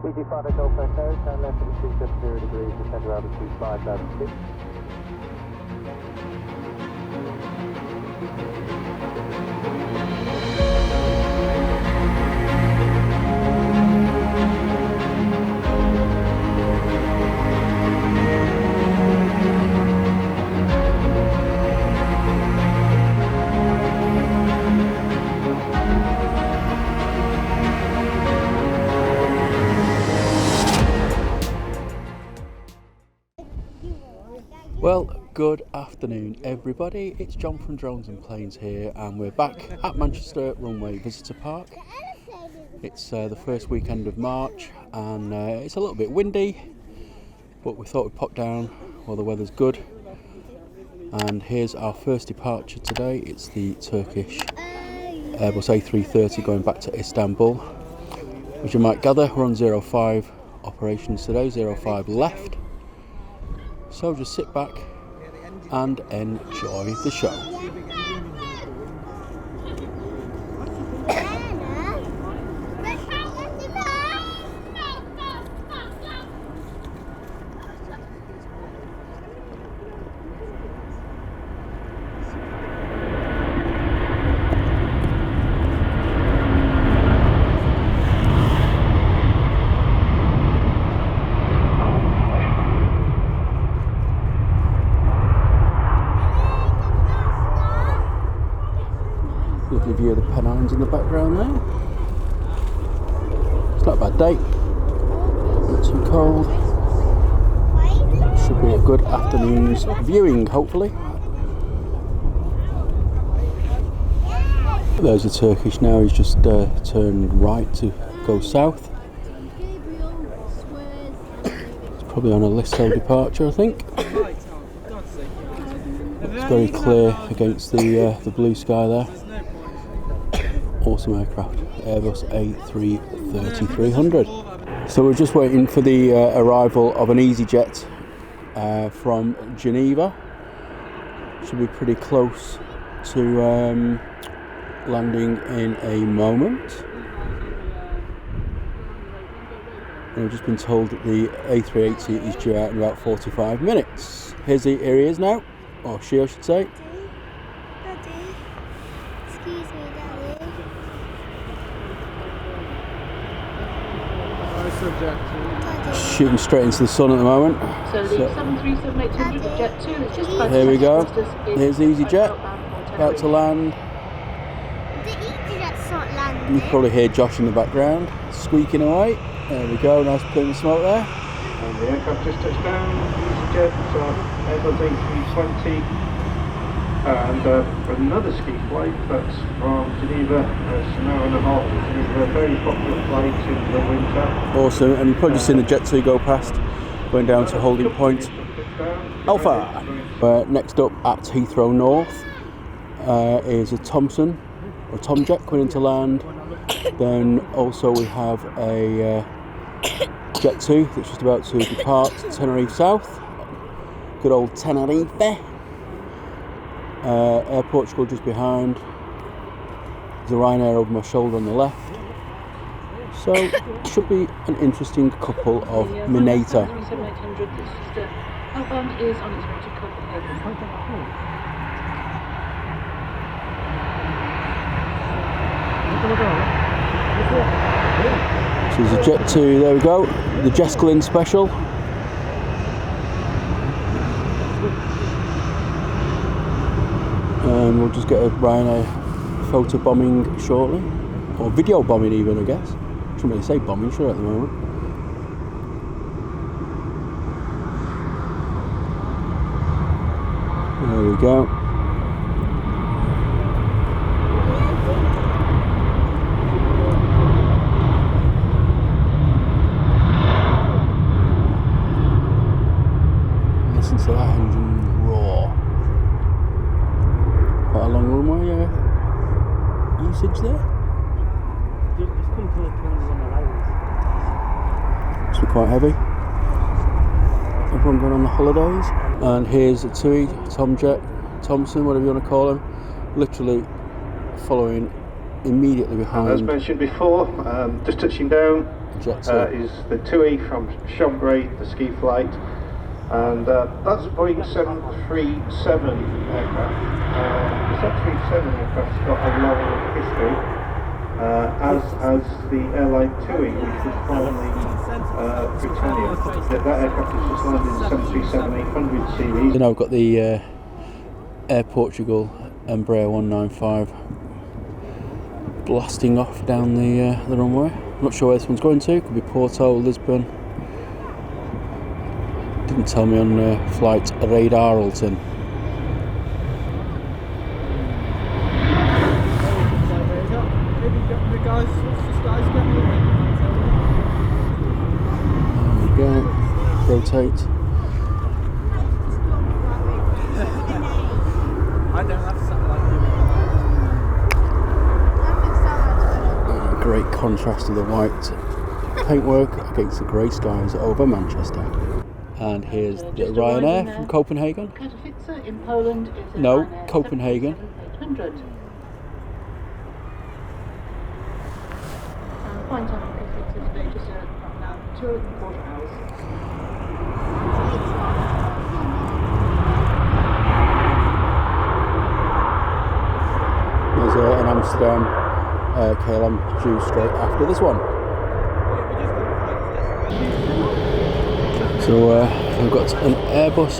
Etihad F1 Dreamliner, turn left at 270 degrees, descend around to 25,000 feet. Well, good afternoon everybody, it's John from Drones and Planes here, and we're back at Manchester Runway Visitor Park. It's the first weekend of March, and it's a little bit windy, but we thought we'd pop down while the weather's good. And here's our first departure today. It's the Turkish Airbus A380 going back to Istanbul. As you might gather, we're on 05 operations today, 05 left. So just sit back and enjoy the show. Lovely view of the Pennines in the background there. It's not a bad day, not too cold. Should be a good afternoon's viewing, hopefully. There's a Turkish now, he's just turned right to go south. It's probably on a Listo departure, I think. It's very clear against the blue sky there. Awesome aircraft, Airbus A380-300. So we're just waiting for the arrival of an Easyjet from Geneva. Should be pretty close to landing in a moment. And we've just been told that the A380 is due out in about 45 minutes. Here he is now, or she I should say. Shooting straight into the sun at the moment. So the 737-800 Jet 2 is just about. Here we go. Here's Easyjet about to land. The Easyjet's not landing. You can probably hear Josh in the background squeaking away. There we go. Nice plume of smoke there. And the aircraft just touched down. Easyjet, Airbus A320, and another ski flight that's from Geneva. It's an hour and a half. It's a very popular flight in the winter. Awesome, and you've probably just seen the Jet 2 go past, going down to holding point Alpha. Next up at Heathrow North is a Thompson, or Tomjet coming into land. Then also we have a Jet 2 that's just about to depart Tenerife South. Good old Tenerife. Air Portugal just behind. There's a Ryanair over my shoulder on the left. So should be an interesting couple of Minata. 737-800 outbound is on its way to Copenhagen. So there's a Jet 2, there we go. The Jesklin special. And we'll just get a Ryanair photo bombing shortly, or video bombing even, I guess. Shouldn't really say bombing, sure, at the moment. There we go. Listen to that engine roar. Quite a long runway usage there. It's quite heavy. Everyone going on the holidays. And here's a TUI, Tomjet, Thompson, whatever you want to call him, literally following immediately behind. As mentioned before, just touching down Jet 2. is the TUI from Chambray, the ski flight, and that's a Boeing 737 aircraft. The 737 aircraft's got a long history, as the airline TUI, which was formerly Britannia. That aircraft has just landed in the 737-800 series. Then I've got the Air Portugal Embraer 195 blasting off down the runway. I'm not sure where this one's going to. Could be Porto, Lisbon. Didn't tell me on flight radar, Alton. There we go. Rotate. Great contrast of the white paintwork against the grey skies over Manchester. And here's the Ryanair from Copenhagen. Katowice in Poland is a No, Ryanair Copenhagen. 737-800. And flying time on Katowice today just about 2.25 hours. There's an Amsterdam KLM due straight after this one. So we've got an Airbus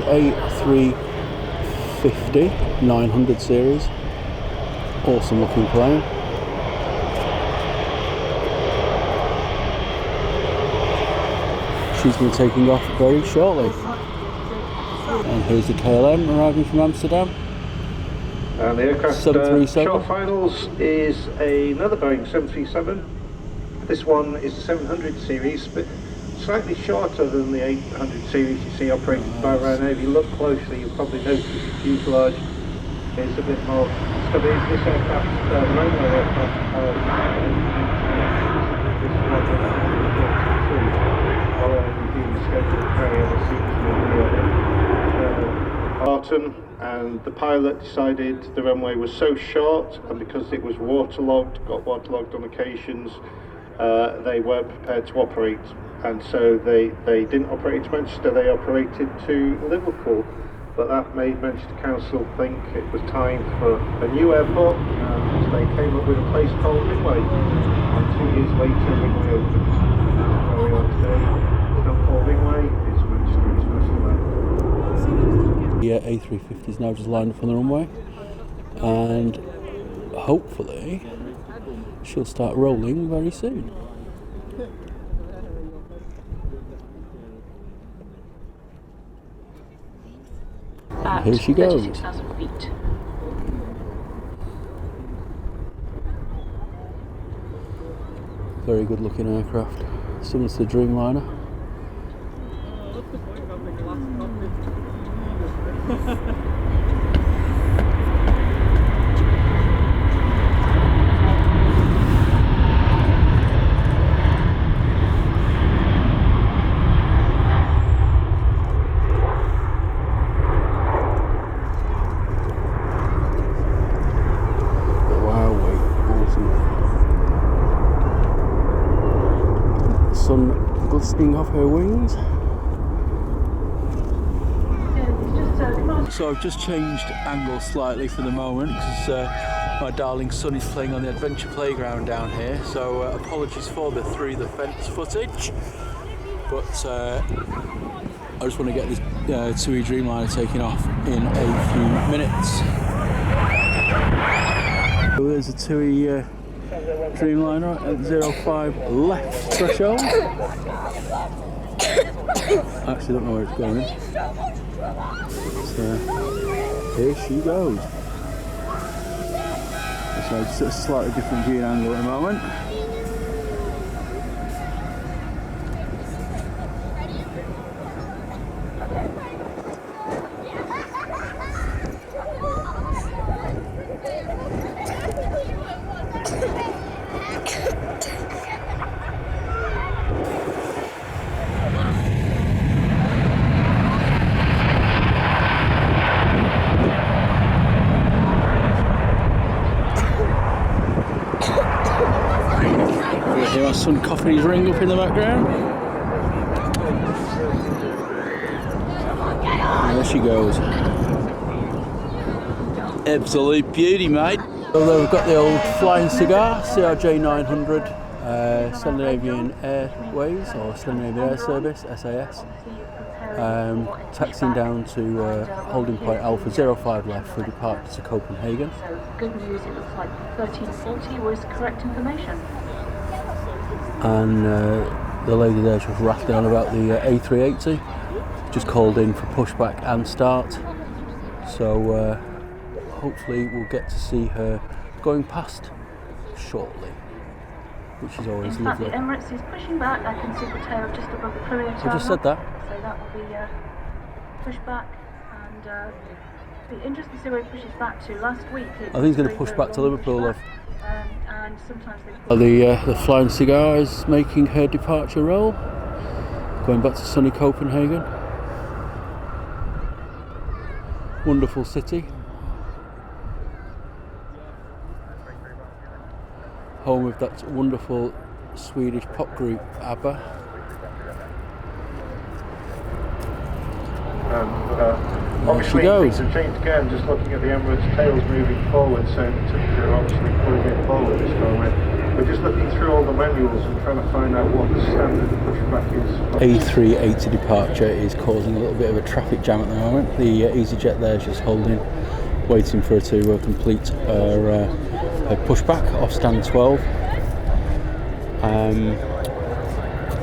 A380 900 series. Awesome looking plane. She's going to be taking off very shortly. And here's the KLM arriving from Amsterdam. And the aircraft 737. short finals is another Boeing 737. This one is a 700 series, but slightly shorter than the 800 series you see operated by Ryanair. If you look closely, you'll probably notice the fuselage is a bit more stubby. This aircraft, the Runway aircraft, Barton, and the pilot decided the runway was so short, and because it was got waterlogged on occasions, they weren't prepared to operate, and so they didn't operate to Manchester, they operated to Liverpool. But that made Manchester Council think it was time for a new airport, and they came up with a place called Runway, and 2 years later Runway opened. That's where we are today. It's not called Runway, it's Manchester International Airport. The A350 is now just lined up on the runway, and hopefully she'll start rolling very soon. At Here she goes. 36,000 feet. Very good looking aircraft, similar to the Dreamliner. Sun glistening off her wings. So I've just changed angle slightly for the moment because my darling son is playing on the adventure playground down here, so apologies for the through the fence footage, but I just want to get this TUI Dreamliner taken off in a few minutes. So there's a TUI Dreamliner at 05 left threshold. I actually don't know where it's going. So here she goes. So just a slightly different viewing angle at the moment. son coughing his ring up in the background. And there she goes. Absolute beauty, mate. Although we've got the old flying cigar, CRJ 900, Scandinavian Airways or Scandinavian Air Service, SAS. Taxiing down to holding point Alpha 05 left for departure to Copenhagen. So good news, it looks like 1340 was correct information. And the lady there just rattling on about the A380, just called in for pushback and start. So hopefully we'll get to see her going past shortly, which is always lovely. In fact, the Emirates is pushing back. I can see the tail just above the perimeter. I just said that. So that will be pushed back, and it'll be interesting to see where it pushes back to. Last week, I think he's going to push back to Liverpool. And sometimes they the flying cigar is making her departure roll, going back to sunny Copenhagen. Wonderful city. Home of that wonderful Swedish pop group ABBA. Obviously, she goes. things have changed again. Just looking at the Emirates tails moving forward, so in particular, obviously pulling it forward this time. We're just looking through all the manuals and trying to find out what the standard pushback is. A380 departure is causing a little bit of a traffic jam at the moment. The Easyjet there is just holding, waiting for her to complete her pushback off stand 12.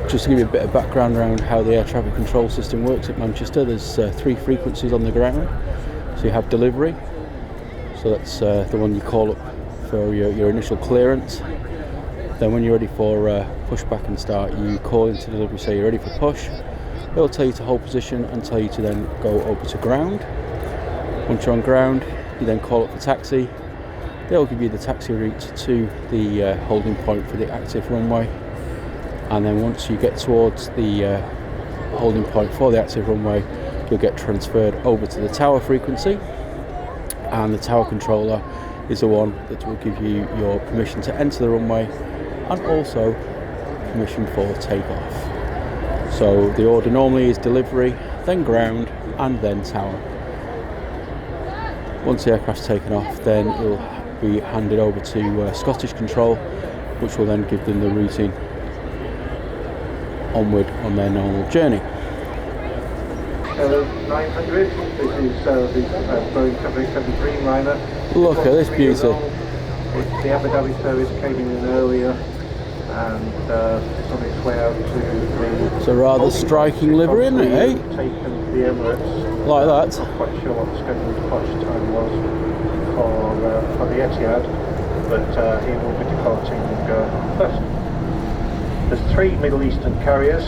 Just to give you a bit of background around how the air traffic control system works at Manchester, there's 3 frequencies on the ground. So you have delivery, so that's the one you call up for your initial clearance. Then when you're ready for pushback and start, you call into delivery, say you're ready for push. It'll tell you to hold position and tell you to then go over to ground. Once you're on ground, you then call up the taxi. They'll give you the taxi route to the holding point for the active runway. And then once you get towards the holding point for the active runway, you'll get transferred over to the tower frequency, and the tower controller is the one that will give you your permission to enter the runway and also permission for takeoff. So the order normally is delivery, then ground, and then tower. Once the aircraft's taken off, then it'll be handed over to Scottish Control, which will then give them the routing onward on their normal journey. 900, this is the Boeing 787 Dreamliner. Look at this beauty. The Abu Dhabi service came in earlier, and it's on its way out to the... It's a rather striking livery, isn't it, eh? Taken the Emirates. Like that. I'm not quite sure what the scheduled departure time was for the Etihad, but he will be departing first. There's 3 Middle Eastern carriers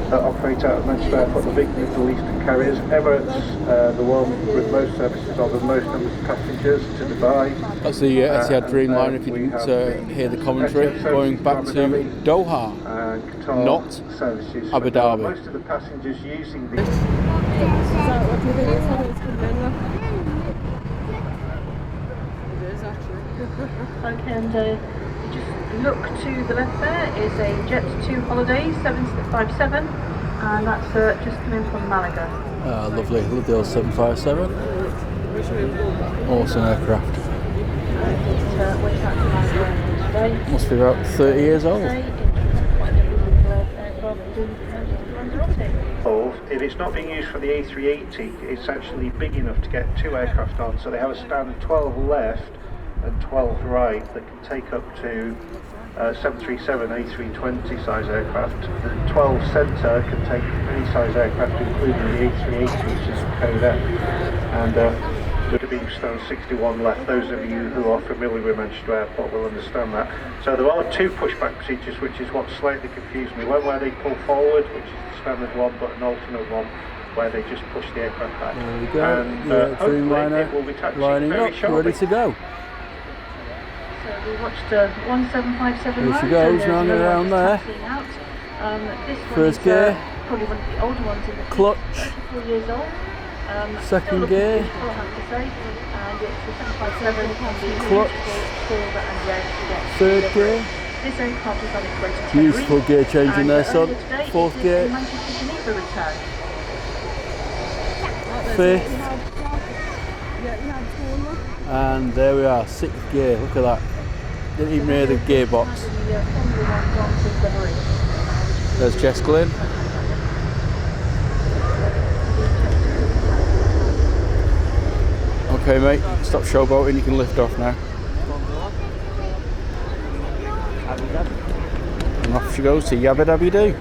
that operate out of Manchester Airport, the big Middle Eastern carriers. Emirates, the one with most services of the most numbers of passengers to Dubai. That's the Etihad Dreamliner, if you didn't hear the commentary, going back to Doha, Qatar not services. Abu Dhabi. Most of the passengers using the... Okay, and just look to the left there is a Jet 2 Holidays 757, and that's just come in from Malaga. Lovely, love the old 757. Awesome aircraft. Went out to Malaga today. Must be about 30 years old. If it's not being used for the A380, it's actually big enough to get 2 aircraft on, so they have a stand 12 left and 12 right that can take up to 737 A320 size aircraft. The 12 centre can take any size aircraft, including the A380, which is code F. And there being stand 61 left. Those of you who are familiar with Manchester Airport will understand that. So there are 2 pushback procedures, which is what slightly confused me. One where they pull forward, which is the standard one, but an alternate one where they just push the aircraft back. There we go. And hopefully it will be taxiing very shortly. Ready to go. So we watched 1757 There she goes, running around there. This one First is, gear. probably one of the older ones in the fleet, Clutch. 34 years old. Second gear. Beautiful, I have to say. And it's the 757 can be Clutch. silver and red. Third gear. This aircraft is on its way to Tenerife. Beautiful gear change in there, son. Today, 4th gear. Manchester Geneva return. 5th. And there we are, 6th gear. Look at that. Didn't even hear the gearbox. There's Jess Glynn. Okay, mate, stop showboating, you can lift off now. And off she goes to Yabba Dabby Doo.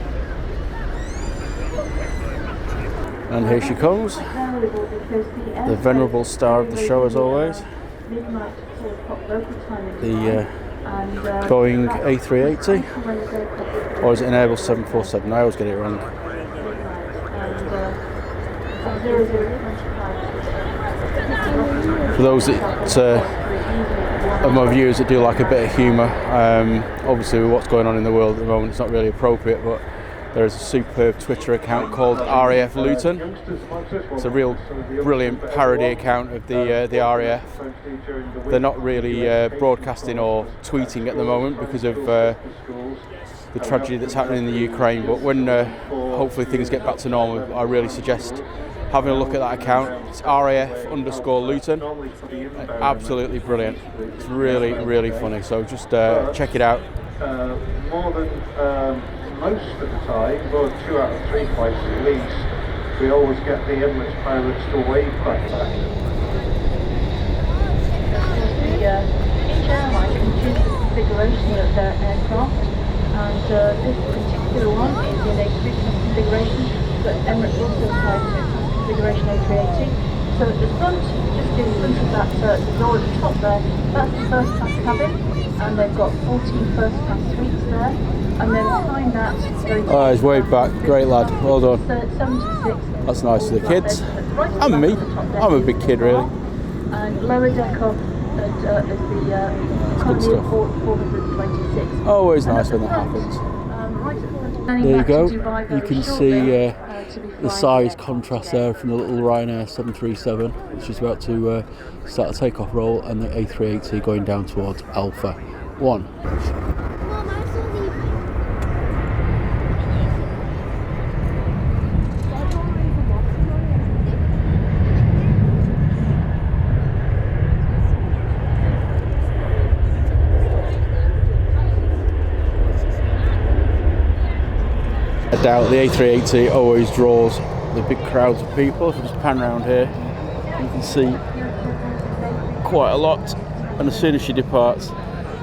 And here she comes, the venerable star of the show as always, the Boeing A380, or is it an Airbus 747? I always get it wrong. For those that of my viewers that do like a bit of humour, obviously with what's going on in the world at the moment, it's not really appropriate, but there is a superb Twitter account called RAF Luton. It's a real brilliant parody account of the RAF. They're not really broadcasting or tweeting at the moment because of the tragedy that's happening in the Ukraine, but when hopefully things get back to normal, I really suggest having a look at that account. It's RAF_Luton. Absolutely brilliant. It's really, really funny, so just check it out. More than most of the time, well, 2 out of 3 flights at least, we always get the Emirates pilots to wave back. Each airline can choose the configuration of their aircraft, and this particular one is in a business configuration, but Emirates also applies to configuration A380. So at the front, just in front of that door at the top there, that's the first class cabin, and they've got 14 first class suites there. And then behind that, Oh, he's waved back. Great lad. Well done. 76. That's nice for the kids. And me. I'm a big kid, really. And lower deck of the economy stuff. 426. Always nice when that happens. There you go. You can see the size contrast there from the little Ryanair 737, which is about to start a takeoff roll, and the A380 going down towards Alpha 1. I doubt the A380 always draws the big crowds of people. If I just pan around here, you can see quite a lot, and as soon as she departs,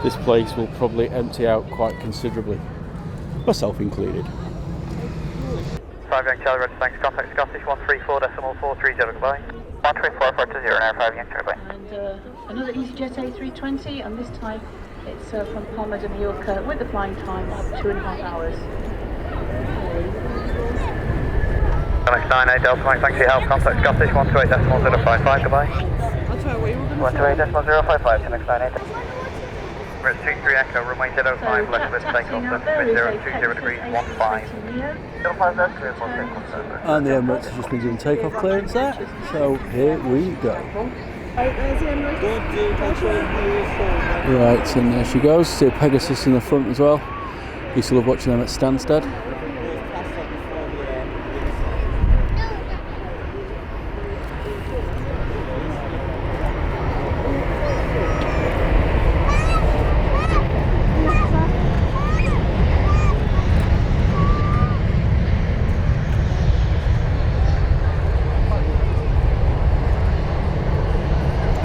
this place will probably empty out quite considerably, myself included. 5 Young Charlie, Red, thanks, contact Scottish 134.430, goodbye. 134.420, Air 5 Young Charlie. And another Easyjet A320, and this time it's from Palma de Mallorca with the flying time of 2.5 hours. Next 98 Delta Mike, thanks for your help. Contact Scottish 128.055, goodbye. 128.055 to next 98. We're at 23 Echo, runway 05, left with takeoff, wind 020 degrees 15. 05 And the Emirates has just been doing takeoff clearance there, so here we go. Right, and there she goes. See a Pegasus in the front as well. Used to love watching them at Stansted.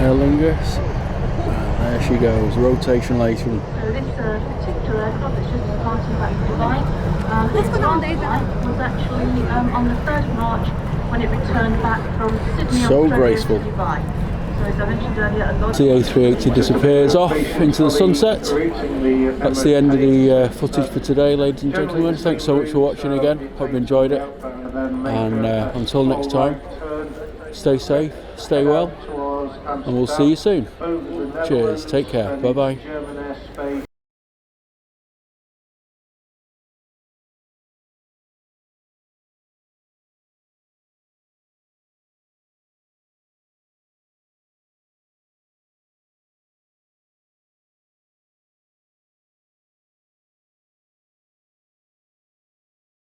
Aer Lingus, and there she goes, rotation later. So this particular aircraft that's just departing back to Dubai, its last flight was actually on the 3rd of March when it returned back from Sydney, So Australia graceful. to Dubai. So as I mentioned earlier, a lot The A380 disappears off into the sunset. That's the end of the footage for today, ladies and gentlemen. Thanks so much for watching again. Hope you enjoyed it. And until next time, stay safe, stay well, and we'll see you soon. Cheers, take care, bye bye.